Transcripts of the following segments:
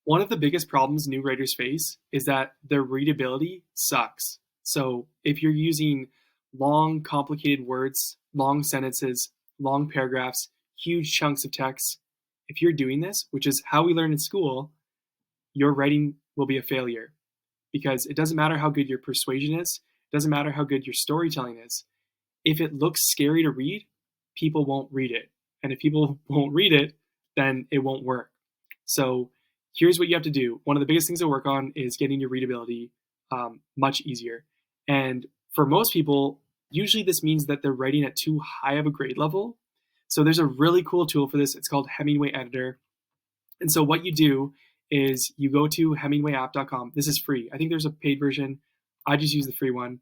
One of the biggest problems new writers face is that their readability sucks. So if you're using long, complicated words, long sentences, long paragraphs, huge chunks of text, if you're doing this, which is how we learn in school, your writing will be a failure because it doesn't matter how good your persuasion is, it doesn't matter how good your storytelling is. If it looks scary to read, people won't read it. And if people won't read it, then it won't work. So here's what you have to do. One of the biggest things to work on is getting your readability much easier. And for most people, usually this means that they're writing at too high of a grade level. So there's a really cool tool for this. It's called Hemingway Editor. And so what you do is you go to hemingwayapp.com. This is free. I think there's a paid version. I just use the free one.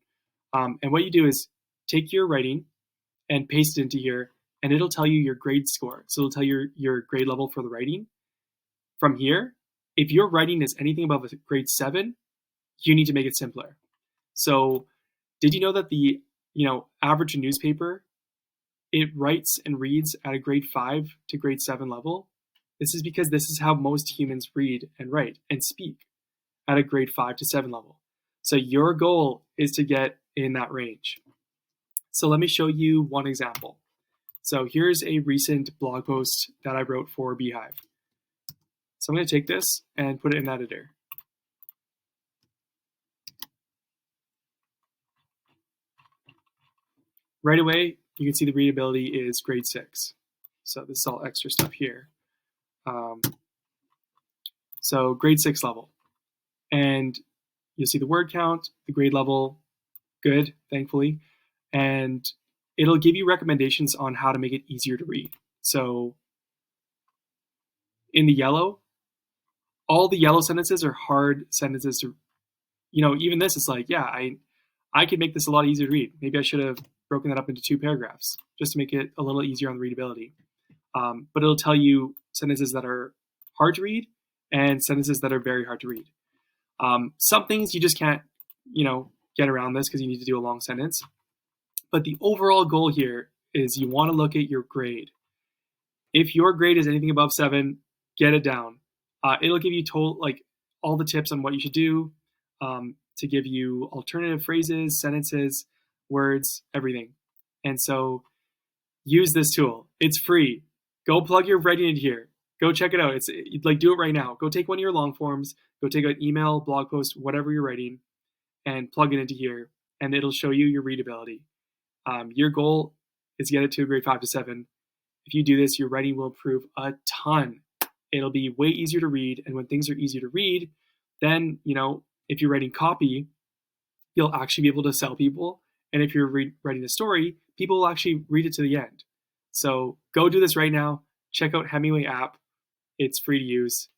And what you do is take your writing and paste it into here, and it'll tell you your grade score. So it'll tell you your grade level for the writing. From here, if your writing is anything above a grade 7, you need to make it simpler. So did you know that the average newspaper, it writes and reads at a grade 5 to grade 7 level? This is because this is how most humans read and write and speak, at a grade 5 to 7 level. So your goal is to get in that range. So let me show you one example. So here's a recent blog post that I wrote for Beehive. So I'm going to take this and put it in editor. Right away, you can see the readability is grade 6. So this is all extra stuff here. So grade 6 level. And you'll see the word count, the grade level, good, thankfully. And it'll give you recommendations on how to make it easier to read. So in the yellow, all the yellow sentences are hard sentences to, even this is like, yeah, I could make this a lot easier to read. Maybe I should have broken that up into 2 paragraphs just to make it a little easier on the readability. But it'll tell you sentences that are hard to read and sentences that are very hard to read. Some things you just can't, get around this because you need to do a long sentence. But the overall goal here is you want to look at your grade. If your grade is anything above 7, get it down. It'll give you all the tips on what you should do to give you alternative phrases, sentences, words, everything. And so use this tool. It's free. Go plug your writing into here. Go check it out. It's like, do it right now. Go take one of your long forms, go take an email, blog post, whatever you're writing, and plug it into here, and it'll show you your readability. Your goal is to get it to a grade 5 to 7. If you do this, your writing will improve a ton. It'll be way easier to read, and when things are easier to read, then, if you're writing copy, you'll actually be able to sell people. And if you're writing a story, people will actually read it to the end. So go do this right now. Check out Hemingway app. It's free to use.